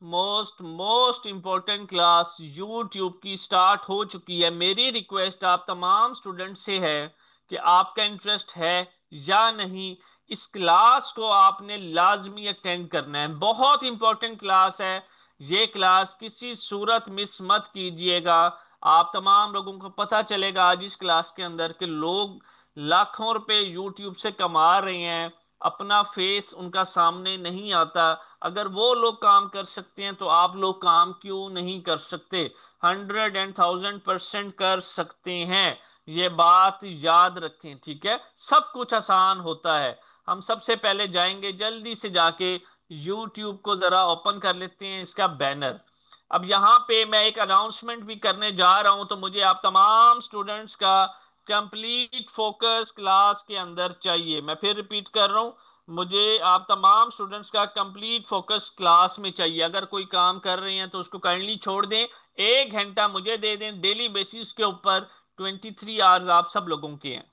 Most most most important class YouTube की start हो चुकी है। मेरी रिक्वेस्ट आप तमाम स्टूडेंट से है कि आपका इंटरेस्ट है या नहीं, इस क्लास को आपने लाजमी अटेंड करना है। बहुत इंपॉर्टेंट क्लास है। ये क्लास किसी सूरत मिस मत कीजिएगा। आप तमाम लोगों को पता चलेगा आज इस क्लास के अंदर कि लोग लाखों रुपए यूट्यूब से कमा रहे हैं, अपना फेस उनका सामने नहीं आता। अगर वो लोग काम कर सकते हैं तो आप लोग काम क्यों नहीं कर सकते? 100 and 1000% कर सकते हैं। ये बात याद रखें, ठीक है? सब कुछ आसान होता है। हम सबसे पहले जाएंगे, जल्दी से जाके YouTube को जरा ओपन कर लेते हैं, इसका बैनर। अब यहाँ पे मैं एक अनाउंसमेंट भी करने जा रहा हूं, तो मुझे आप तमाम स्टूडेंट्स का कंप्लीट फोकस क्लास के अंदर चाहिए। मैं फिर रिपीट कर रहा हूं, मुझे आप तमाम स्टूडेंट्स का कंप्लीट फोकस क्लास में चाहिए। अगर कोई काम कर रहे हैं तो उसको काइंडली छोड़ दें, 1 घंटा मुझे दे दें डेली बेसिस के ऊपर। 23 आवर्स आप सब लोगों के हैं।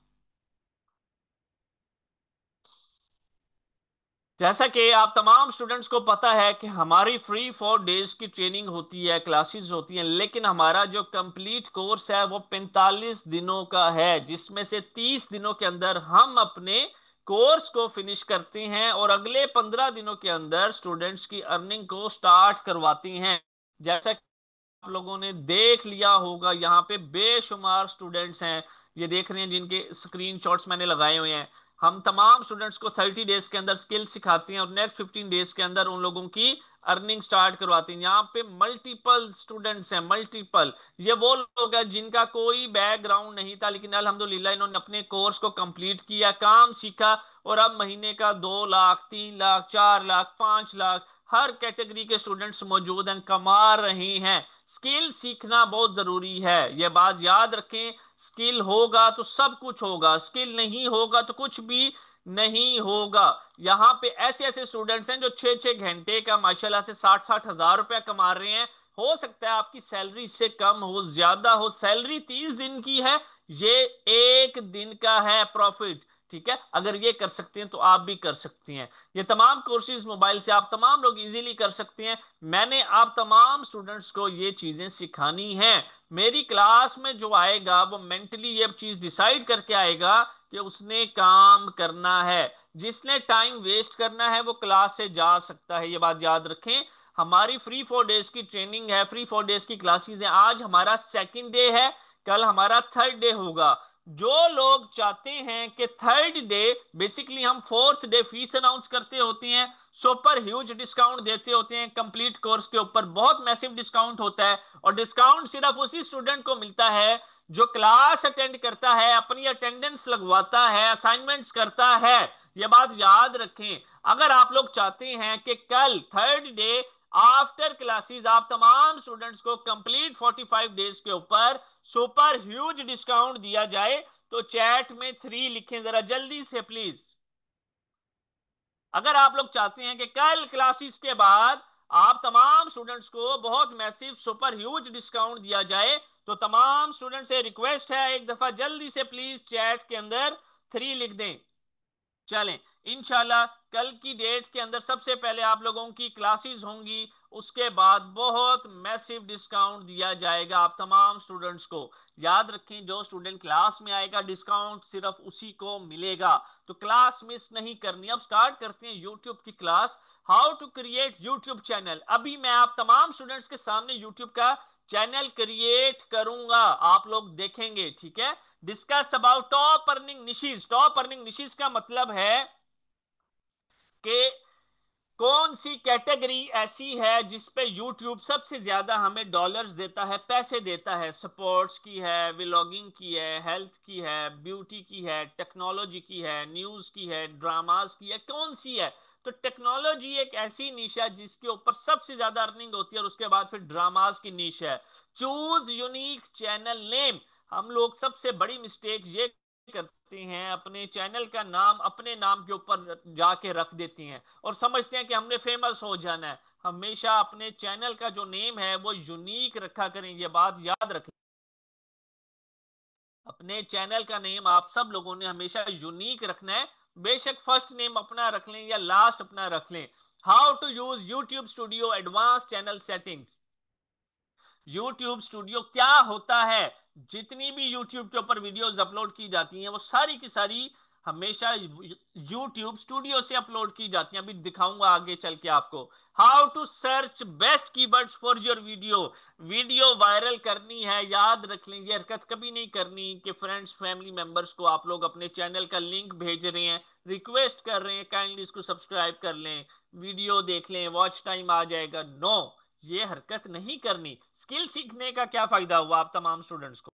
जैसा कि आप तमाम स्टूडेंट्स को पता है कि हमारी फ्री 4 डेज की ट्रेनिंग होती है, क्लासेस होती हैं, लेकिन हमारा जो कंप्लीट कोर्स है वो 45 दिनों का है, जिसमें से 30 दिनों के अंदर हम अपने कोर्स को फिनिश करते हैं और अगले 15 दिनों के अंदर स्टूडेंट्स की अर्निंग को स्टार्ट करवाते हैं। जैसा आप लोगों ने देख लिया होगा, यहाँ पे बेशुमार स्टूडेंट्स हैं, ये देख रहे हैं जिनके स्क्रीनशॉट्स मैंने लगाए हुए हैं। हम तमाम स्टूडेंट्स को 30 डेज के अंदर स्किल सिखाते हैं और नेक्स्ट 15 डेज के अंदर उन लोगों की अर्निंग स्टार्ट करवाते हैं। यहाँ पे मल्टीपल स्टूडेंट्स हैं, मल्टीपल। ये वो लोग हैं जिनका कोई बैकग्राउंड नहीं था, लेकिन अल्हम्दुलिल्लाह इन्होंने अपने कोर्स को कंप्लीट किया, काम सीखा, और अब महीने का 2 लाख, 3 लाख, 4 लाख, 5 लाख हर कैटेगरी के स्टूडेंट्स मौजूद हैं, कमा रहे हैं। स्किल सीखना बहुत जरूरी है, यह बात याद रखें। स्किल होगा तो सब कुछ होगा, स्किल नहीं होगा तो कुछ भी नहीं होगा। यहाँ पे ऐसे ऐसे स्टूडेंट्स हैं जो 6 6 घंटे का माशाल्लाह से 60 60 हजार रुपया कमा रहे हैं। हो सकता है आपकी सैलरी इससे कम हो, ज्यादा हो, सैलरी 30 दिन की है, ये 1 दिन का है प्रॉफिट। ठीक है, अगर ये कर सकते हैं तो आप भी कर सकते हैं। ये तमाम कोर्सेज मोबाइल से आप तमाम लोग इजीली कर सकते हैं। मैंने आप तमाम स्टूडेंट्स को ये चीजें सिखानी हैं। मेरी क्लास में जो आएगा वो मेंटली ये चीज डिसाइड करके आएगा कि उसने काम करना है। जिसने टाइम वेस्ट करना है वो क्लास से जा सकता है, ये बात याद रखें। हमारी फ्री 4 डेज की ट्रेनिंग है, फ्री 4 डेज की क्लासेस हैं। आज हमारा सेकंड डे है, कल हमारा थर्ड डे होगा। जो लोग चाहते हैं कि थर्ड डे, बेसिकली हम फोर्थ डे फीस अनाउंस करते होते हैं, सुपर ह्यूज डिस्काउंट देते होते हैं कंप्लीट कोर्स के ऊपर, बहुत मैसिव डिस्काउंट होता है। और डिस्काउंट सिर्फ उसी स्टूडेंट को मिलता है जो क्लास अटेंड करता है, अपनी अटेंडेंस लगवाता है, असाइनमेंट्स करता है। यह बात याद रखें। अगर आप लोग चाहते हैं कि कल थर्ड डे आफ्टर क्लासेस आप तमाम स्टूडेंट्स को कंप्लीट 45 डेज के ऊपर सुपर ह्यूज डिस्काउंट दिया जाए, तो चैट में 3 लिखें जरा जल्दी से प्लीज। अगर आप लोग चाहते हैं कि कल क्लासेस के बाद आप तमाम स्टूडेंट्स को बहुत मैसिव सुपर ह्यूज डिस्काउंट दिया जाए, तो तमाम स्टूडेंट से रिक्वेस्ट है एक दफा जल्दी से प्लीज चैट के अंदर 3 लिख दें। चलें, इंशाल्लाह कल की डेट के अंदर सबसे पहले आप लोगों की क्लासेस होंगी, उसके बाद बहुत मैसिव डिस्काउंट दिया जाएगा आप तमाम स्टूडेंट्स को। याद रखें, जो स्टूडेंट क्लास में आएगा डिस्काउंट सिर्फ उसी को मिलेगा, तो क्लास मिस नहीं करनी। अब स्टार्ट करते हैं यूट्यूब की class, how to create YouTube channel. अभी मैं आप तमाम स्टूडेंट्स के सामने यूट्यूब का चैनल क्रिएट करूंगा, आप लोग देखेंगे, ठीक है? Discuss about top earning niches. Top earning niches का मतलब है कि कौन सी कैटेगरी ऐसी है जिस पे YouTube सबसे ज्यादा हमें डॉलर्स देता है, पैसे देता है। स्पोर्ट्स की है, व्लॉगिंग की है, हेल्थ की है, ब्यूटी की है, टेक्नोलॉजी की है, न्यूज की है, ड्रामास की है, कौन सी है? तो टेक्नोलॉजी एक ऐसी नीश है जिसके ऊपर सबसे ज्यादा अर्निंग होती है, और उसके बाद फिर ड्रामास की नीश है। Choose unique channel name. हम लोग सबसे बड़ी मिस्टेक ये करते हैं, अपने चैनल का नाम अपने नाम के ऊपर जाके रख देते हैं और समझते हैं कि हमने फेमस हो जाना है। हमेशा अपने चैनल का जो नेम है वो यूनिक रखा करें, ये बात याद रखें। अपने चैनल का नेम आप सब लोगों ने हमेशा यूनिक रखना है। बेशक फर्स्ट नेम अपना रख लें या लास्ट अपना रख लें, how to use YouTube studio advance channel settings. YouTube studio क्या होता है? जितनी भी YouTube के ऊपर वीडियोस अपलोड की जाती हैं वो सारी की सारी हमेशा YouTube स्टूडियो से अपलोड की जाती हैं। अभी दिखाऊंगा आगे चल के आपको। How to search best keywords for your video. Video viral करनी है, याद रख लें, ये हरकत कभी नहीं करनी कि फ्रेंड्स फैमिली मेंबर्स को आप लोग अपने चैनल का लिंक भेज रहे हैं, रिक्वेस्ट कर रहे हैं काइंडली इसको सब्सक्राइब कर लें, वीडियो देख लें, वॉच टाइम आ जाएगा। नो, ये हरकत नहीं करनी। स्किल सीखने का क्या फायदा हुआ आप तमाम स्टूडेंट्स को?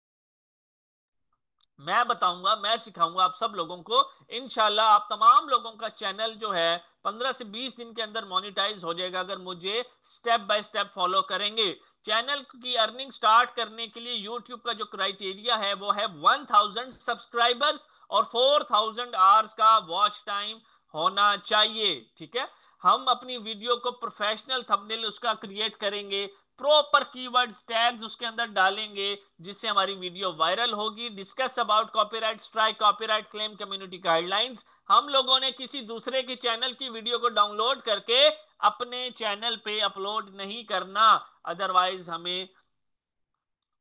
मैं बताऊंगा, मैं सिखाऊंगा आप सब लोगों को। इंशाल्लाह आप तमाम लोगों का चैनल जो है 15 से 20 दिन के अंदर मोनेटाइज हो जाएगा अगर मुझे स्टेप बाय स्टेप फॉलो करेंगे। चैनल की अर्निंग स्टार्ट करने के लिए यूट्यूब का जो क्राइटेरिया है वो है 1000 सब्सक्राइबर्स और 4000 आवर्स का वॉच टाइम होना चाहिए। ठीक है, हम अपनी वीडियो को प्रोफेशनल थंबनेल उसका क्रिएट करेंगे, प्रॉपर कीवर्ड्स टैग्स उसके अंदर डालेंगे जिससे हमारी वीडियो वायरल होगी। Discuss about copyright strike, copyright claim, community guidelines. हम लोगों ने किसी दूसरे के चैनल की वीडियो को डाउनलोड करके अपने चैनल पे अपलोड नहीं करना, अदरवाइज हमें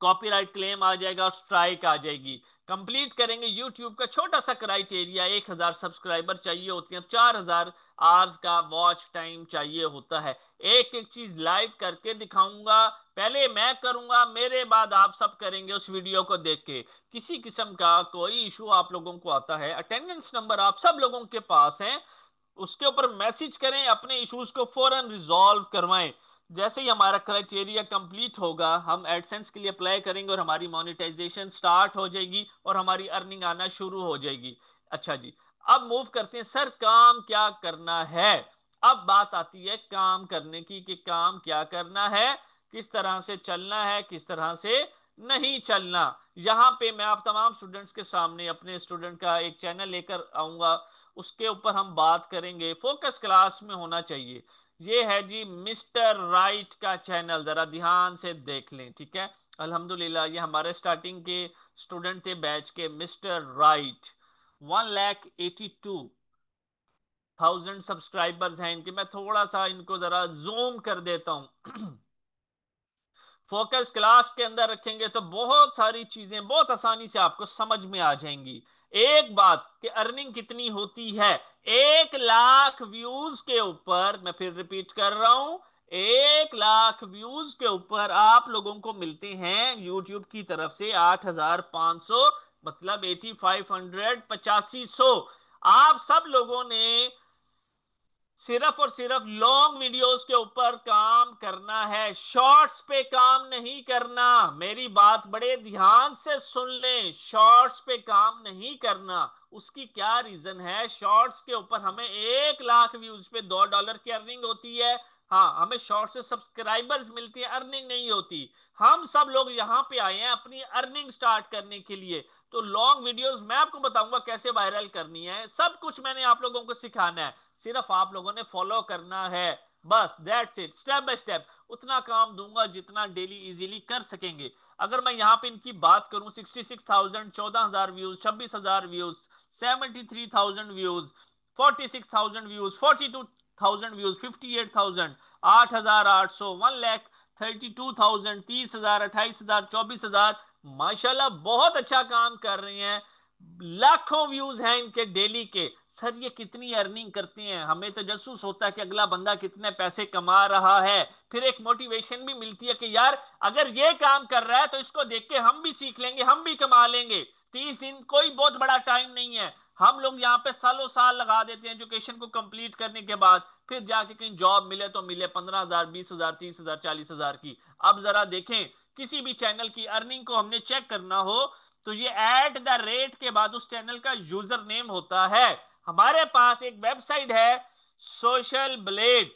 कॉपीराइट क्लेम आ जाएगा और स्ट्राइक आ जाएगी। कंप्लीट करेंगे यूट्यूब का छोटा सा क्राइटेरिया, 1000 सब्सक्राइबर चाहिए होती है, 4000 आवर्स का वॉच टाइम चाहिए होता है। एक एक चीज लाइव करके दिखाऊंगा, पहले मैं करूंगा, मेरे बाद आप सब करेंगे उस वीडियो को देख के। किसी किस्म का कोई इशू आप लोगों को आता है, अटेंडेंस नंबर आप सब लोगों के पास है, उसके ऊपर मैसेज करें, अपने इश्यूज को फौरन रिजॉल्व करवाएं। जैसे ही हमारा क्राइटेरिया कंप्लीट होगा हम एडसेंस के लिए अप्लाई करेंगे और हमारी मोनेटाइजेशन स्टार्ट हो जाएगी और हमारी अर्निंग आना शुरू हो जाएगी। अच्छा जी, अब मूव करते हैं, सर काम क्या करना है? अब बात आती है काम करने की कि काम क्या करना है, किस तरह से चलना है, किस तरह से नहीं चलना। यहां पे मैं आप तमाम स्टूडेंट्स के सामने अपने स्टूडेंट का एक चैनल लेकर आऊंगा, उसके ऊपर हम बात करेंगे, फोकस क्लास में होना चाहिए। ये है जी मिस्टर राइट का चैनल, जरा ध्यान से देख लें। ठीक है, अल्हम्दुलिल्लाह ये हमारे स्टार्टिंग के स्टूडेंट थे बैच के, मिस्टर राइट। 1,82,000 सब्सक्राइबर्स हैं इनके। मैं थोड़ा सा इनको जरा जूम कर देता हूं। फोकस क्लास के अंदर रखेंगे तो बहुत सारी चीजें बहुत आसानी से आपको समझ में आ जाएंगी। एक बात कि अर्निंग कितनी होती है, 1 लाख व्यूज के ऊपर, मैं फिर रिपीट कर रहा हूं, 1 लाख व्यूज के ऊपर आप लोगों को मिलते हैं यूट्यूब की तरफ से 8500, मतलब 8500, 8500। आप सब लोगों ने सिर्फ और सिर्फ लॉन्ग वीडियोस के ऊपर काम करना है, शॉर्ट्स पे काम नहीं करना। मेरी बात बड़े ध्यान से सुन लें, शॉर्ट्स पे काम नहीं करना। उसकी क्या रीजन है? शॉर्ट्स के ऊपर हमें 1 लाख व्यूज पे $2 की अर्निंग होती है। हाँ, हमें शॉर्ट से सब्सक्राइबर्स मिलती है, अर्निंग नहीं होती। हम सब लोग यहां पे आए हैं अपनी अर्निंग स्टार्ट करने के लिए। तो लॉन्ग वीडियोस मैं आपको बताऊंगा कैसे वायरल करनी है, सब कुछ मैंने आप लोगों को सिखाना है, सिर्फ आप लोगों ने फॉलो करना है, बस that's it. Step by step उतना काम दूंगा जितना डेली इजीली कर सकेंगे। अगर मैं यहां पे इनकी बात करूं, 66,000, 14,000 views, 26,000 views, 73,000 views, 46,000 views, 42,000 views, 58,000, 8,800, 1 lakh 32,000, 30,000, 28,000, 24,000। माशाल्लाह बहुत अच्छा काम कर रहे हैं, लाखों व्यूज हैं इनके डेली के। सर ये कितनी अर्निंग करते हैं? हमें तो जसूस होता है कि अगला बंदा कितने पैसे कमा रहा है, फिर एक मोटिवेशन भी मिलती है कि यार अगर ये काम कर रहा है तो इसको देख के हम भी सीख लेंगे, हम भी कमा लेंगे। 30 दिन कोई बहुत बड़ा टाइम नहीं है। हम लोग यहाँ पे सालों साल लगा देते हैं एजुकेशन को कंप्लीट करने के बाद, फिर जाके कहीं जॉब मिले तो मिले 15,000, 20,000, 30,000, 40,000 की। अब जरा देखें, किसी भी चैनल की अर्निंग को हमने चेक करना हो तो ये एट द रेट के बाद उस चैनल का यूजर नेम होता है। हमारे पास एक वेबसाइट है सोशल ब्लेड,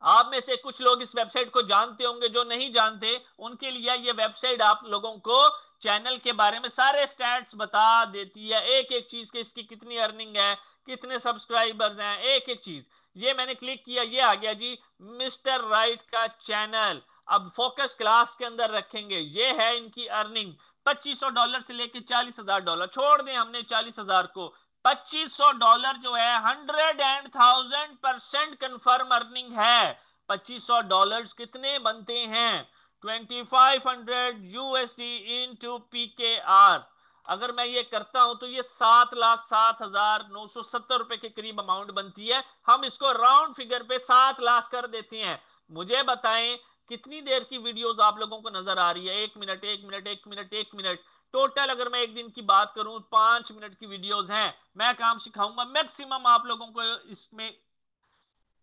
आप में से कुछ लोग इस वेबसाइट को जानते होंगे, जो नहीं जानते उनके लिए ये वेबसाइट आप लोगों को चैनल के बारे में सारे स्टैट्स बता देती है, एक एक चीज के, इसकी कितनी अर्निंग है, कितने सब्सक्राइबर्स हैं, एक एक चीज। ये मैंने क्लिक किया, ये आ गया जी मिस्टर राइट का चैनल। अब फोकस क्लास के अंदर रखेंगे, ये है इनकी अर्निंग $2,500 से लेके $40,000। छोड़ दें हमने 40,000 को, $2500 जो है 100,000% कंफर्म अर्निंग है। $2500 कितने बनते हैं? 2500 USD इंटू PKR। अगर मैं ये करता हूं तो ये 7,07,970 रुपए के करीब अमाउंट बनती है। हम इसको राउंड फिगर पे 7 लाख कर देते हैं। मुझे बताएं कितनी देर की वीडियोस आप लोगों को नजर आ रही है? 1 minute, 1 minute, 1 minute, 1 minute. Total अगर मैं एक दिन की बात करूं 5 मिनट की वीडियोस हैं। मैं काम सिखाऊंगा, मैक्सिमम आप लोगों को इसमें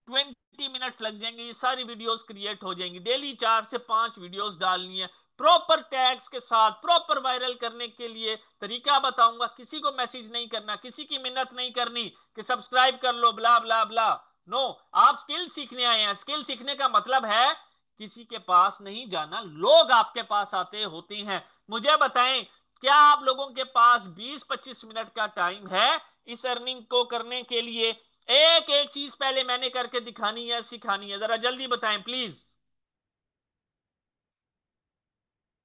20 मिनट्स लग जाएंगे। ये सारी वीडियोस क्रिएट हो जाएंगी। डेली 4 से 5 वीडियोस डालनी है, प्रॉपर टैग्स के साथ, प्रॉपर वायरल करने के लिए तरीका बताऊंगा। किसी को मैसेज नहीं करना, किसी की मिन्नत नहीं करनी कि सब्सक्राइब कर लो ब्ला ब्ला ब्ला। नो, आप स्किल सीखने आए हैं। स्किल सीखने का मतलब है किसी के पास नहीं जाना, लोग आपके पास आते होते हैं। मुझे बताएं, क्या आप लोगों के पास 20-25 मिनट का टाइम है इस अर्निंग को करने के लिए? एक एक चीज पहले मैंने करके दिखानी है, सिखानी है। जरा जल्दी बताएं प्लीज।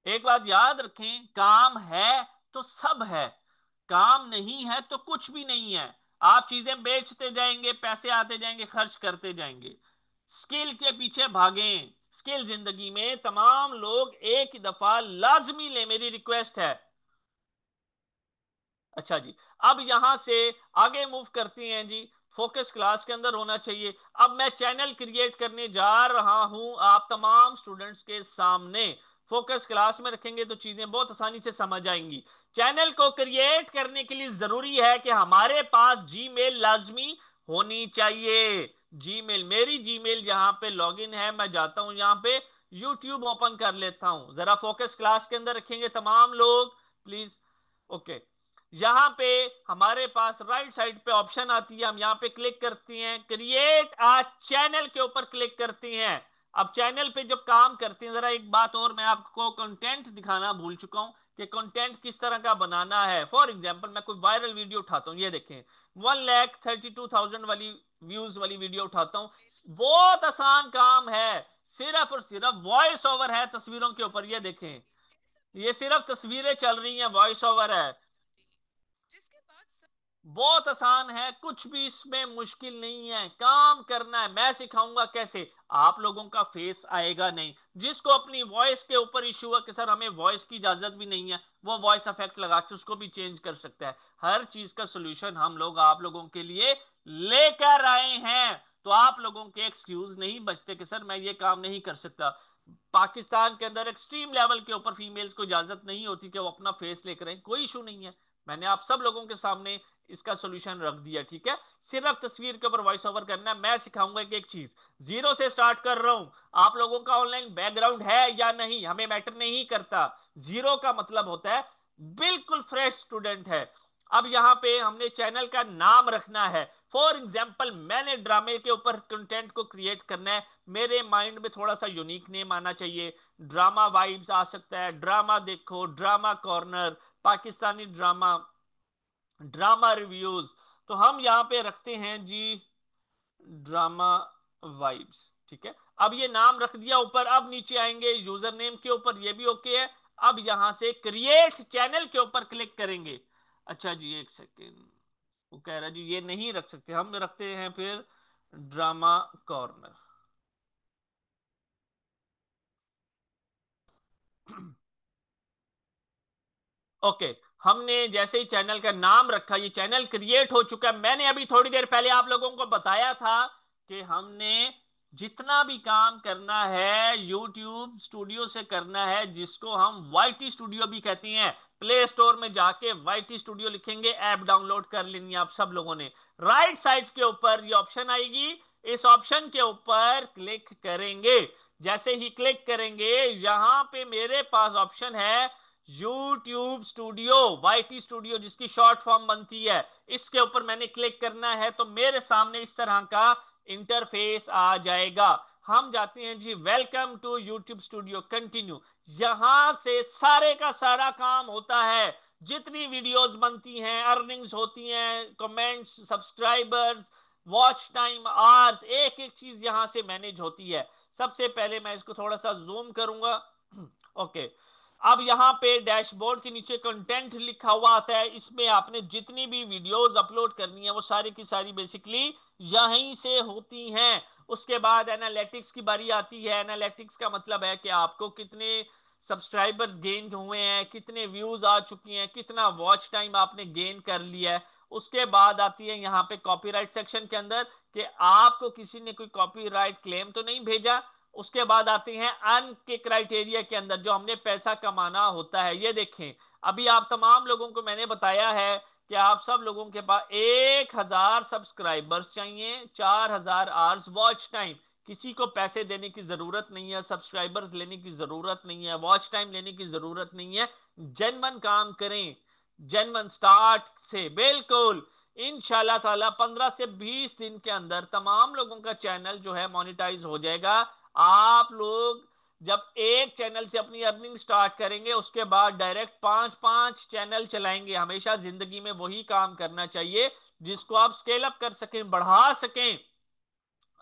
एक बात याद रखें, काम है तो सब है, काम नहीं है तो कुछ भी नहीं है। आप चीजें बेचते जाएंगे, पैसे आते जाएंगे, खर्च करते जाएंगे। स्किल के पीछे भागें। स्किल जिंदगी में तमाम लोग एक ही दफा लाजमी ले, मेरी रिक्वेस्ट है। अच्छा जी, अब यहां से आगे मूव करते हैं जी। फोकस क्लास के अंदर होना चाहिए। अब मैं चैनल क्रिएट करने जा रहा हूं आप तमाम स्टूडेंट्स के सामने। फोकस क्लास में रखेंगे तो चीजें बहुत आसानी से समझ आएंगी। चैनल को क्रिएट करने के लिए जरूरी है कि हमारे पास जीमेल लाजमी होनी चाहिए। जीमेल, मेरी जीमेल यहां पे लॉगिन है। मैं जाता हूं यहां पे, यूट्यूब ओपन कर लेता हूं। जरा फोकस क्लास के अंदर रखेंगे तमाम लोग प्लीज। ओके, यहां पे हमारे पास राइट साइड पे ऑप्शन आती है, हम यहां पे क्लिक करते हैं, क्रिएट अ चैनल के ऊपर क्लिक करते हैं। अब चैनल पे जब काम करते हैं, जरा एक बात और मैं आपको कंटेंट दिखाना भूल चुका हूं कि कंटेंट किस तरह का बनाना है। फॉर एग्जांपल मैं कोई वायरल वीडियो उठाता हूं, ये देखें 1,32,000 वाली व्यूज वाली वीडियो उठाता हूं। बहुत आसान काम है, सिर्फ और सिर्फ वॉइस ओवर है तस्वीरों के ऊपर। ये देखें, ये सिर्फ तस्वीरें चल रही हैं, वॉइस ओवर है। बहुत आसान है, कुछ भी इसमें मुश्किल नहीं है। काम करना है, मैं सिखाऊंगा कैसे। आप लोगों का फेस आएगा नहीं। जिसको अपनी वॉइस के ऊपर इशू है कि सर हमें वॉइस की इजाजत भी नहीं है, वो वॉइस इफेक्ट लगा के उसको भी चेंज कर सकता है। हर चीज का सोल्यूशन हम लोग आप लोगों के लिए लेकर आए हैं। तो आप लोगों के एक्सक्यूज नहीं बचते कि सर मैं ये काम नहीं कर सकता। पाकिस्तान के अंदर एक्सट्रीम लेवल के ऊपर फीमेल्स को इजाजत नहीं होती कि वो अपना फेस लेकर आए, कोई इशू नहीं है। मैंने आप सब लोगों के सामने इसका सॉल्यूशन रख दिया, ठीक है। सिर्फ तस्वीर के ऊपर वॉइस ओवर करना है। मैं सिखाऊंगा एक एक चीज, जीरो से स्टार्ट कर रहा हूं। आप लोगों का ऑनलाइन बैकग्राउंड है या नहीं हमें मैटर नहीं करता। जीरो का मतलब होता है बिल्कुल फ्रेश स्टूडेंट है। अब यहां पे हमने चैनल का नाम रखना है। फॉर एग्जाम्पल मैंने ड्रामे के ऊपर कंटेंट को क्रिएट करना है, मेरे माइंड में थोड़ा सा यूनिक नेम आना चाहिए। ड्रामा वाइब्स आ सकता है, ड्रामा देखो, drama corner, Pakistani drama, drama reviews. तो हम यहां पे रखते हैं जी ड्रामा वाइब्स, ठीक है। अब ये नाम रख दिया ऊपर। अब नीचे आएंगे यूजर नेम के ऊपर, ये भी ओके है। अब यहां से क्रिएट चैनल के ऊपर क्लिक करेंगे। अच्छा जी, एक सेकेंड, वो कह रहा है जी ये नहीं रख सकते, हम रखते हैं फिर ड्रामा कॉर्नर। ओके, हमने जैसे ही चैनल का नाम रखा, ये चैनल क्रिएट हो चुका है। मैंने अभी थोड़ी देर पहले आप लोगों को बताया था कि हमने जितना भी काम करना है यूट्यूब स्टूडियो से करना है, जिसको हम वाईटी स्टूडियो भी कहते हैं। प्ले स्टोर में जाके वाईटी स्टूडियो लिखेंगे, ऐप डाउनलोड कर लेनी है आप सब लोगों ने। राइट साइड के ऊपर ये ऑप्शन आएगी, इस ऑप्शन के ऊपर क्लिक करेंगे। जैसे ही क्लिक करेंगे, यहां पे मेरे पास ऑप्शन है यूट्यूब स्टूडियो, वाईटी स्टूडियो जिसकी शॉर्ट फॉर्म बनती है। इसके ऊपर मैंने क्लिक करना है तो मेरे सामने इस तरह का इंटरफेस आ जाएगा। हम जाते हैं जी welcome to YouTube studio, continue. यहां से सारे का सारा काम होता है। जितनी वीडियोस बनती हैं, अर्निंग्स होती हैं, comments, subscribers, watch time, hours, एक एक चीज यहां से मैनेज होती है। सबसे पहले मैं इसको थोड़ा सा जूम करूंगा। ओके, अब यहाँ पे डैशबोर्ड के नीचे कंटेंट लिखा हुआ आता है, इसमें आपने जितनी भी वीडियोस अपलोड करनी है वो सारी की सारी बेसिकली यहीं से होती हैं। उसके बाद एनालिटिक्स की बारी आती है। एनालिटिक्स का मतलब है कि आपको कितने सब्सक्राइबर्स गेन हुए हैं, कितने व्यूज आ चुकी हैं, कितना वॉच टाइम आपने गेन कर लिया है। उसके बाद आती है यहाँ पे कॉपीराइट सेक्शन के अंदर कि आपको किसी ने कोई कॉपीराइट क्लेम तो नहीं भेजा। उसके बाद आते हैं अर्न के क्राइटेरिया के अंदर, जो हमने पैसा कमाना होता है। ये देखें, अभी आप तमाम लोगों को मैंने बताया है कि आप सब लोगों के पास 1,000 सब्सक्राइबर्स चाहिए, 4,000 आवर्स वॉच टाइम। किसी को पैसे देने की जरूरत नहीं है, सब्सक्राइबर्स लेने की जरूरत नहीं है, वॉच टाइम लेने की जरूरत नहीं है। जेन्युइन काम करें, जेन्युइन स्टार्ट से बिल्कुल इंशाल्लाह ताला 15 से 20 दिन के अंदर तमाम लोगों का चैनल जो है मोनेटाइज हो जाएगा। आप लोग जब एक चैनल से अपनी अर्निंग स्टार्ट करेंगे, उसके बाद डायरेक्ट पांच पांच चैनल चलाएंगे। हमेशा जिंदगी में वही काम करना चाहिए जिसको आप स्केल अप कर सकें, बढ़ा सकें।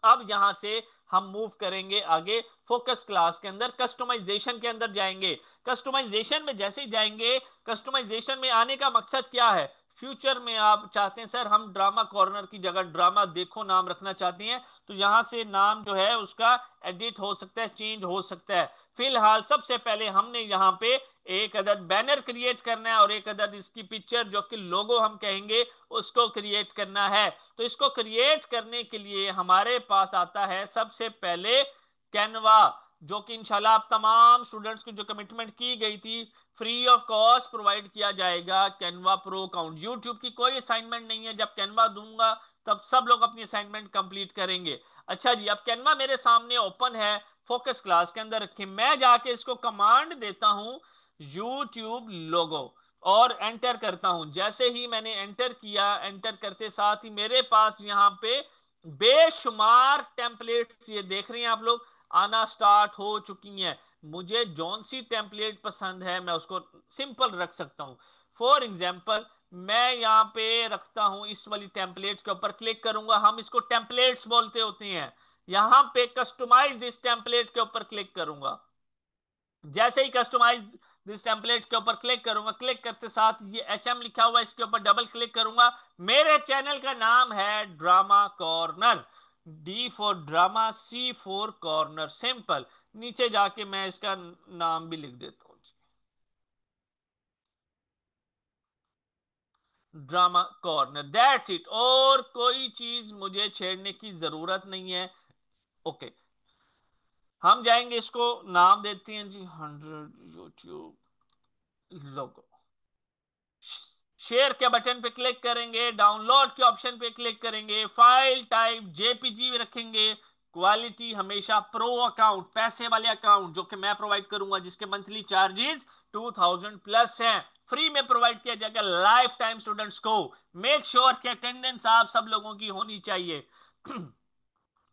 अब यहां से हम मूव करेंगे आगे फोकस क्लास के अंदर, कस्टमाइजेशन के अंदर जाएंगे। कस्टमाइजेशन में जैसे ही जाएंगे, कस्टमाइजेशन में आने का मकसद क्या है? फ्यूचर में आप चाहते हैं सर हम ड्रामा कॉर्नर की जगह ड्रामा देखो नाम रखना चाहते हैं, तो यहां से नाम जो है उसका एडिट हो सकता है, चेंज हो सकता है। फिलहाल सबसे पहले हमने यहां पे एक अदद बैनर क्रिएट करना है और एक अदद इसकी पिक्चर जो कि लोगो हम कहेंगे उसको क्रिएट करना है। तो इसको क्रिएट करने के लिए हमारे पास आता है सबसे पहले कैनवा, जो कि इंशाल्लाह आप तमाम स्टूडेंट्स की जो कमिटमेंट की गई थी फ्री ऑफ कॉस्ट प्रोवाइड किया जाएगा कैनवा प्रो अकाउंट। यूट्यूब की कोई असाइनमेंट नहीं है, जब कैनवा दूंगा तब सब लोग अपनी असाइनमेंट कंप्लीट करेंगे। अच्छा जी, अब कैनवा मेरे सामने ओपन है, फोकस क्लास के अंदर रखे। मैं जाके इसको कमांड देता हूं यूट्यूब लोगो और एंटर करता हूं। जैसे ही मैंने एंटर किया, एंटर करते साथ ही मेरे पास यहां पे बेशुमार टेम्पलेट्स, ये देख रहे हैं आप लोग, आना स्टार्ट हो चुकी हैं। मुझे जौन सी टेम्पलेट पसंद है मैं उसको सिंपल रख सकता हूं। फॉर एग्जाम्पल मैं यहां पे रखता हूं इस वाली टेम्पलेट के ऊपर क्लिक करूंगा, हम इसको टेम्पलेट्स बोलते होते हैं। यहां पे कस्टमाइज इस टेम्पलेट के ऊपर क्लिक करूंगा। जैसे ही कस्टमाइज दिस टेम्पलेट के ऊपर क्लिक करूंगा, क्लिक करते साथ ये एचएम लिखा हुआ है, इसके ऊपर डबल क्लिक करूंगा। मेरे चैनल का नाम है drama corner, D for drama, C for corner, simple. नीचे जाके मैं इसका नाम भी लिख देता हूं, ड्रामा कॉर्नर, दैट्स इट। और कोई चीज मुझे छेड़ने की जरूरत नहीं है। ओके, हम जाएंगे, इसको नाम देते हैं जी 100 यूट्यूब लोगो। शेयर के बटन पे क्लिक करेंगे, डाउनलोड के ऑप्शन पे क्लिक करेंगे, फाइल टाइप जेपीजी रखेंगे, क्वालिटी हमेशा प्रो अकाउंट, पैसे वाले अकाउंट जो कि मैं प्रोवाइड करूंगा, जिसके मंथली चार्जेस 2000 प्लस हैं, फ्री में प्रोवाइड किया जाएगा लाइफ टाइम स्टूडेंट्स को। मेक श्योर कि अटेंडेंस आप सब लोगों की होनी चाहिए।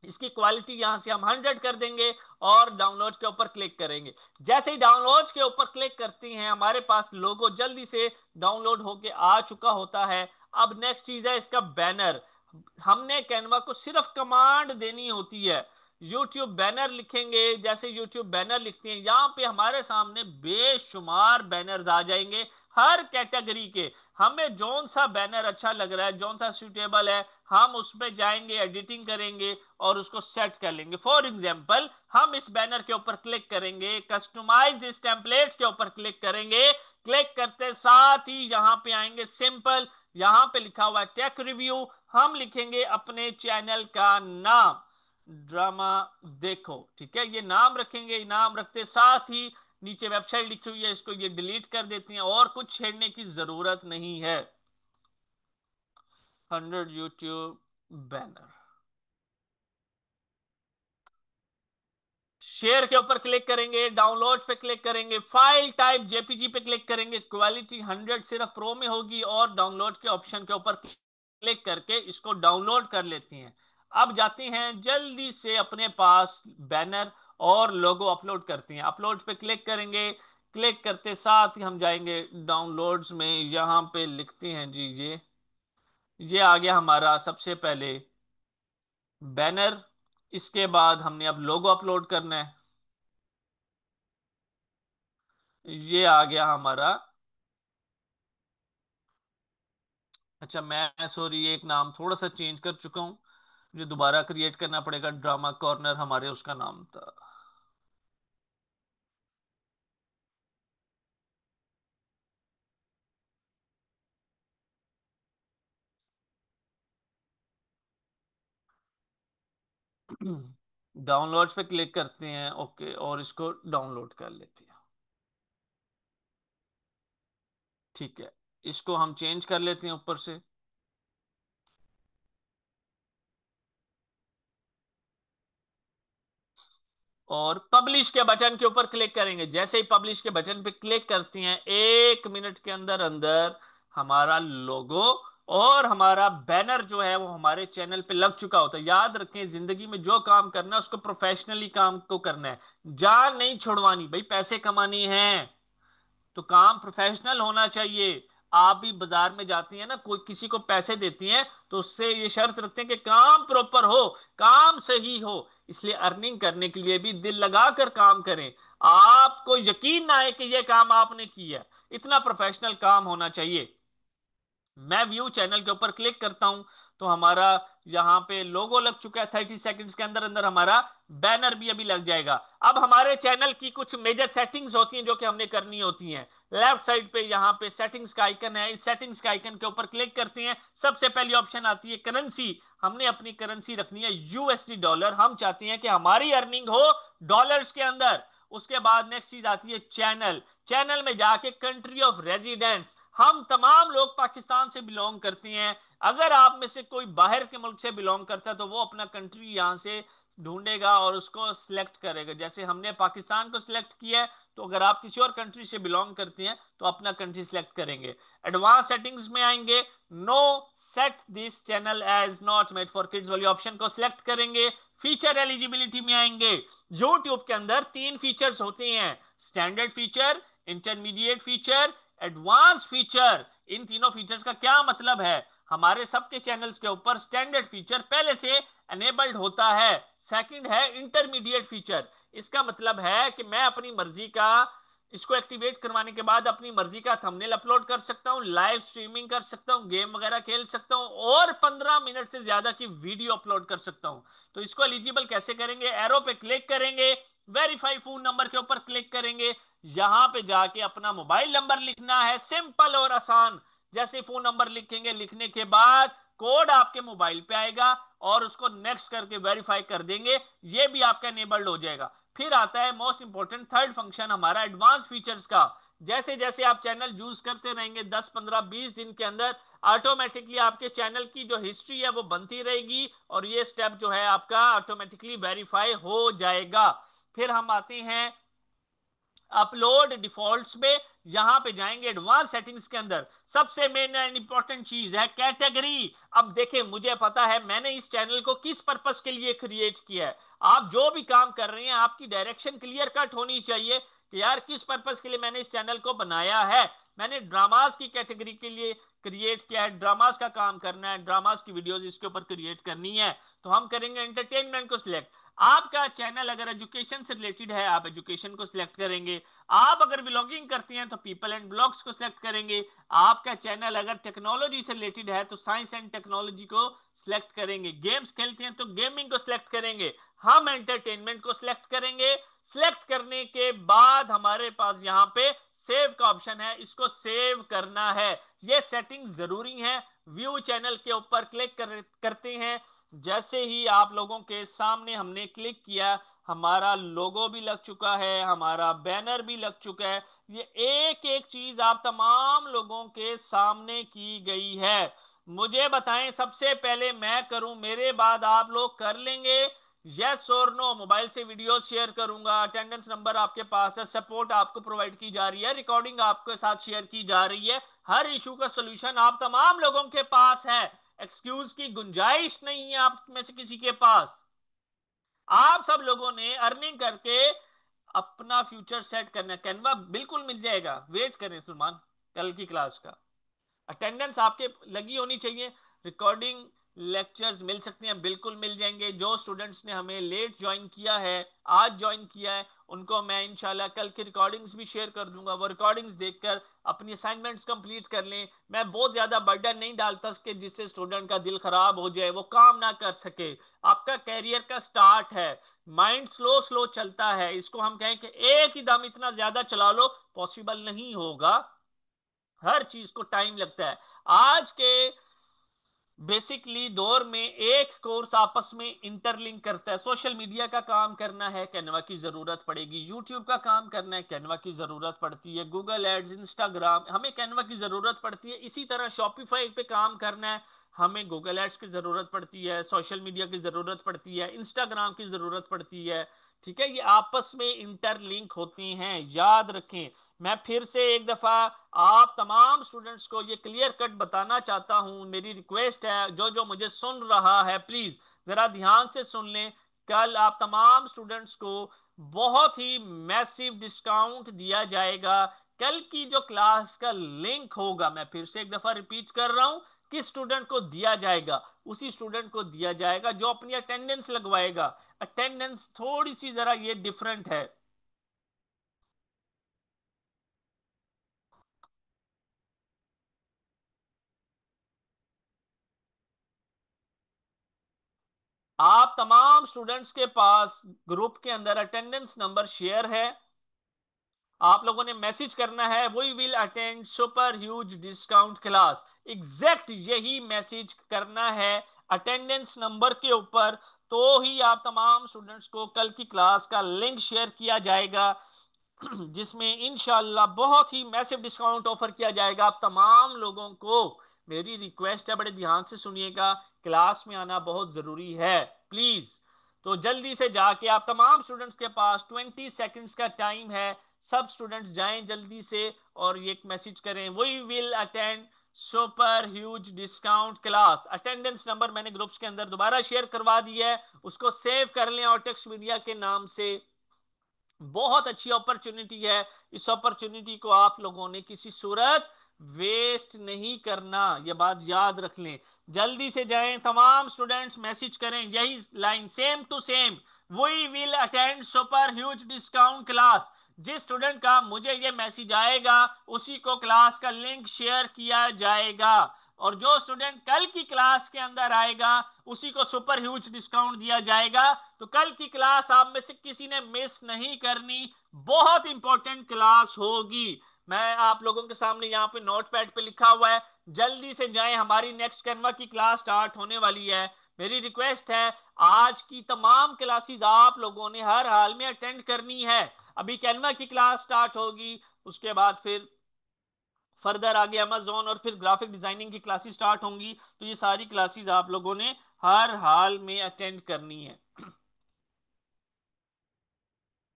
इसकी क्वालिटी यहां से हम 100 कर देंगे और डाउनलोड के ऊपर क्लिक करेंगे। जैसे ही डाउनलोड के ऊपर क्लिक करते हैं, हमारे पास लोगो जल्दी से डाउनलोड होके आ चुका होता है। अब नेक्स्ट चीज है इसका बैनर। हमने कैनवा को सिर्फ कमांड देनी होती है, यूट्यूब बैनर लिखेंगे। जैसे यूट्यूब बैनर लिखते हैं, यहां पे हमारे सामने बेशुमार बैनर्स आ जाएंगे हर कैटेगरी के। हमें जौन सा बैनर अच्छा लग रहा है, जौन सा सूटेबल है, हम उस पर जाएंगे, एडिटिंग करेंगे और उसको सेट कर लेंगे। फॉर एग्जाम्पल हम इस बैनर के ऊपर क्लिक करेंगे, कस्टमाइज दिस टेम्पलेट के ऊपर क्लिक करेंगे। क्लिक करते साथ ही यहां पे आएंगे सिंपल, यहां पे लिखा हुआ है टेक रिव्यू, हम लिखेंगे अपने चैनल का नाम ड्रामा देखो। ठीक है, ये नाम रखेंगे। नाम रखते साथ ही नीचे वेबसाइट लिखी हुई है, इसको ये डिलीट कर देते हैं और कुछ छेड़ने की जरूरत नहीं है। 100 यूट्यूब बैनर, शेयर के ऊपर क्लिक करेंगे, डाउनलोड पे क्लिक करेंगे, फाइल टाइप जेपीजी पे क्लिक करेंगे, क्वालिटी 100 सिर्फ प्रो में होगी और डाउनलोड के ऑप्शन के ऊपर क्लिक करके इसको डाउनलोड कर लेती हैं। अब जाते हैं जल्दी से अपने पास बैनर और लोगो अपलोड करते हैं। अपलोड पे क्लिक करेंगे, क्लिक करते साथ ही हम जाएंगे डाउनलोड्स में, यहां पे लिखते हैं जी ये आ गया हमारा सबसे पहले बैनर। इसके बाद हमने अब लोगो अपलोड करना है। ये आ गया हमारा। अच्छा, मैं सॉरी एक नाम थोड़ा सा चेंज कर चुका हूँ, जो दोबारा क्रिएट करना पड़ेगा। ड्रामा कॉर्नर हमारे उसका नाम था। डाउनलोड्स पे क्लिक करते हैं, ओके, और इसको डाउनलोड कर लेते हैं। ठीक है, इसको हम चेंज कर लेते हैं ऊपर से। और पब्लिश के बटन के ऊपर क्लिक करेंगे। जैसे ही पब्लिश के बटन पे क्लिक करते हैं, 1 मिनट के अंदर अंदर हमारा लोगो और हमारा बैनर जो है वो हमारे चैनल पे लग चुका होता है। याद रखें, जिंदगी में जो काम करना है उसको प्रोफेशनली काम को करना है। जान नहीं छुड़वानी भाई, पैसे कमानी है तो काम प्रोफेशनल होना चाहिए। आप भी बाजार में जाती हैं ना, कोई किसी को पैसे देती हैं तो उससे ये शर्त रखते हैं कि काम प्रॉपर हो, काम सही हो। इसलिए अर्निंग करने के लिए भी दिल लगाकर काम करें। आपको यकीन ना आए कि यह काम आपने किया, इतना प्रोफेशनल काम होना चाहिए। मैं व्यू चैनल के ऊपर क्लिक करता हूं तो हमारा यहां पे लोगो लग चुका है। 30 सेकंड्स के अंदर अंदर हमारा बैनर भी अभी लग जाएगा। अब हमारे चैनल की कुछ मेजर सेटिंग्स होती हैं जो कि हमने करनी होती हैं। लेफ्ट साइड पे यहां पे सेटिंग्स का आइकन है, इस सेटिंग्स का आइकन के ऊपर क्लिक करते हैं। सबसे पहली ऑप्शन आती है करेंसी। हमने अपनी करेंसी रखनी है यूएसडी डॉलर। हम चाहते हैं कि हमारी अर्निंग हो डॉलर्स के अंदर। उसके बाद नेक्स्ट चीज आती है चैनल। चैनल में जाके कंट्री ऑफ रेजिडेंस, हम तमाम लोग पाकिस्तान से बिलोंग करते हैं। अगर आप में से कोई बाहर के मुल्क से बिलोंग करता है तो वो अपना कंट्री यहां से ढूंढेगा और उसको सिलेक्ट करेगा। जैसे हमने पाकिस्तान को सिलेक्ट किया है, तो अगर आप किसी और कंट्री से बिलोंग करते हैं तो अपना कंट्री सिलेक्ट करेंगे। एडवांस सेटिंग्स में आएंगे, no set this channel as not made for kids वाली ऑप्शन को सिलेक्ट करेंगे। फीचर एलिजिबिलिटी में आएंगे। यूट्यूब के अंदर 3 फीचर्स होते हैं, standard feature, intermediate feature, advance feature. इन तीनों फीचर्स का क्या मतलब है? हमारे सबके चैनल्स के ऊपर स्टैंडर्ड फीचर पहले से एनेबल्ड होता है। सेकंड है इंटरमीडिएट फीचर। इसका मतलब है कि मैं अपनी मर्जी का इसको एक्टिवेट करवाने के बाद अपनी मर्जी का थंबनेल अपलोड कर सकता हूं, लाइव स्ट्रीमिंग कर सकता हूं, गेम वगैरह खेल सकता हूं और 15 मिनट से ज्यादा की वीडियो अपलोड कर सकता हूं। तो इसको एलिजिबल कैसे करेंगे? एरो पे क्लिक करेंगे, वेरीफाई फोन नंबर के ऊपर क्लिक करेंगे। यहां पे जाके अपना मोबाइल नंबर लिखना है, सिंपल और आसान। जैसे फोन नंबर लिखेंगे, लिखने के बाद कोड आपके मोबाइल पे आएगा और उसको नेक्स्ट करके वेरीफाई कर देंगे, ये भी आपका एनेबल्ड हो जाएगा। फिर आता है मोस्ट इंपॉर्टेंट थर्ड फंक्शन हमारा एडवांस फीचर्स का। जैसे जैसे आप चैनल यूज करते रहेंगे, 10 15 20 दिन के अंदर ऑटोमेटिकली आपके चैनल की जो हिस्ट्री है वो बनती रहेगी और ये स्टेप जो है आपका ऑटोमेटिकली वेरीफाई हो जाएगा। फिर हम आते हैं अपलोड डिफॉल्ट्स में। यहां पे जाएंगे एडवांस सेटिंग्स के अंदर, सबसे मेन एंड इंपॉर्टेंट चीज है कैटेगरी। अब देखें, मुझे पता है मैंने इस चैनल को किस पर्पस के लिए क्रिएट किया है। आप जो भी काम कर रहे हैं आपकी डायरेक्शन क्लियर कट होनी चाहिए कि यार किस पर्पस के लिए मैंने इस चैनल को बनाया है। मैंने ड्रामास की कैटेगरी के लिए क्रिएट किया है, ड्रामास का काम करना है, ड्रामास की वीडियोस इसके ऊपर क्रिएट करनी है। तो हम करेंगे एंटरटेनमेंट को सिलेक्ट। आपका चैनल अगर एजुकेशन से रिलेटेड है, आप एजुकेशन को सिलेक्ट करेंगे। आप अगर ब्लॉगिंग करती हैं तो पीपल एंड ब्लॉग्स को सिलेक्ट करेंगे। आपका चैनल अगर टेक्नोलॉजी से रिलेटेड है तो साइंस एंड टेक्नोलॉजी को सिलेक्ट करेंगे। गेम्स खेलते हैं तो गेमिंग को सिलेक्ट करेंगे। हम एंटरटेनमेंट को सिलेक्ट करेंगे। सिलेक्ट करने के बाद हमारे पास यहां पे सेव का ऑप्शन है, इसको सेव करना है। ये सेटिंग जरूरी है। व्यू चैनल के ऊपर क्लिक करते हैं। जैसे ही आप लोगों के सामने हमने क्लिक किया, हमारा लोगो भी लग चुका है, हमारा बैनर भी लग चुका है। ये एक एक चीज आप तमाम लोगों के सामने की गई है। मुझे बताएं, सबसे पहले मैं करूं, मेरे बाद आप लोग कर लेंगे? यस और नो? मोबाइल से वीडियो शेयर करूंगा, अटेंडेंस नंबर आपके पास है, सपोर्ट आपको प्रोवाइड की जा रही है, रिकॉर्डिंग आपके साथ शेयर की जा रही है। हर इशू का सोल्यूशन आप तमाम लोगों के पास है। एक्सक्यूज की गुंजाइश नहीं है आप में से किसी के पास। आप सब लोगों ने अर्निंग करके अपना फ्यूचर सेट करना है। कैनवा बिल्कुल मिल जाएगा, वेट करें सलमान, कल की क्लास का अटेंडेंस आपके लगी होनी चाहिए। रिकॉर्डिंग लेक्चर्स मिल सकते हैं, बिल्कुल मिल जाएंगे। जो स्टूडेंट्स ने हमें लेट ज्वाइन किया है, आज ज्वाइन किया है, उनको मैं इंशाल्लाह कल की रिकॉर्डिंग्स भी शेयर कर दूंगा। वो रिकॉर्डिंग्स देखकर अपनी असाइनमेंट्स कंप्लीट कर लें। मैं बहुत ज्यादा बर्डन नहीं डालता कि जिससे स्टूडेंट का दिल खराब हो जाए, वो काम ना कर सके। आपका कैरियर का स्टार्ट है, माइंड स्लो स्लो चलता है, इसको हम कहें कि एक ही दम इतना ज्यादा चला लो, पॉसिबल नहीं होगा। हर चीज को टाइम लगता है। आज के बेसिकली दौर में एक कोर्स आपस में इंटरलिंक करता है। सोशल मीडिया का काम करना है, कैनवा की जरूरत पड़ेगी। यूट्यूब का काम करना है, कैनवा की जरूरत पड़ती है। गूगल एड्स, इंस्टाग्राम, हमें कैनवा की जरूरत पड़ती है। इसी तरह शॉपिफाई पे काम करना है, हमें गूगल एड्स की जरूरत पड़ती है, सोशल मीडिया की जरूरत पड़ती है, इंस्टाग्राम की जरूरत पड़ती है। ठीक है, ये आपस में इंटरलिंक होती हैं, याद रखें। मैं फिर से एक दफा आप तमाम स्टूडेंट्स को ये क्लियर कट बताना चाहता हूं। मेरी रिक्वेस्ट है, जो जो मुझे सुन रहा है, प्लीज जरा ध्यान से सुन लें। कल आप तमाम स्टूडेंट्स को बहुत ही मैसिव डिस्काउंट दिया जाएगा। कल की जो क्लास का लिंक होगा, मैं फिर से एक दफा रिपीट कर रहा हूं, किस स्टूडेंट को दिया जाएगा? उसी स्टूडेंट को दिया जाएगा जो अपनी अटेंडेंस लगवाएगा। अटेंडेंस थोड़ी सी जरा ये डिफरेंट है। आप तमाम स्टूडेंट्स के पास ग्रुप के अंदर अटेंडेंस नंबर शेयर है। आप लोगों ने मैसेज करना है, we will attend super huge discount class. Exact यही मैसेज करना है अटेंडेंस नंबर के ऊपर, तो ही आप तमाम स्टूडेंट्स को कल की क्लास का लिंक शेयर किया जाएगा, जिसमें इंशाल्लाह बहुत ही मैसिव डिस्काउंट ऑफर किया जाएगा आप तमाम लोगों को। मेरी रिक्वेस्ट है, बड़े ध्यान से सुनिएगा, क्लास में आना बहुत जरूरी है, प्लीज। तो जल्दी से जाके, आप तमाम स्टूडेंट्स के पास 20 सेकंड्स का टाइम है, सब स्टूडेंट्स जाएं जल्दी से और ये एक मैसेज करें, we will attend super huge discount class. Attendance number मैंने ग्रुप्स के अंदर दोबारा शेयर करवा दिया है, उसको सेव कर लें और टेक्स्ट मीडिया के नाम से। बहुत अच्छी अपॉर्चुनिटी है, इस अपॉर्चुनिटी को आप लोगों ने किसी सूरत वेस्ट नहीं करना, यह बात याद रख लें। जल्दी से जाएं, तमाम स्टूडेंट्स मैसेज करें यही line, same to same, we will attend super huge discount class. जिस स्टूडेंट का मुझे ये मैसेज आएगा, उसी को क्लास का लिंक शेयर किया जाएगा, और जो स्टूडेंट कल की क्लास के अंदर आएगा, उसी को सुपर ह्यूज डिस्काउंट दिया जाएगा। तो कल की क्लास आप में से किसी ने मिस नहीं करनी, बहुत इंपॉर्टेंट क्लास होगी। मैं आप लोगों के सामने यहाँ पे नोट पैड पे लिखा हुआ है, जल्दी से जाएं, हमारी नेक्स्ट कैनवा की क्लास स्टार्ट होने वाली है। मेरी रिक्वेस्ट है, आज की तमाम क्लासेस आप लोगों ने हर हाल में अटेंड करनी है। अभी कैनवा की क्लास स्टार्ट होगी, उसके बाद फिर फर्दर आगे अमेजोन और फिर ग्राफिक डिजाइनिंग की क्लासेस स्टार्ट होंगी। तो ये सारी क्लासेस आप लोगों ने हर हाल में अटेंड करनी है।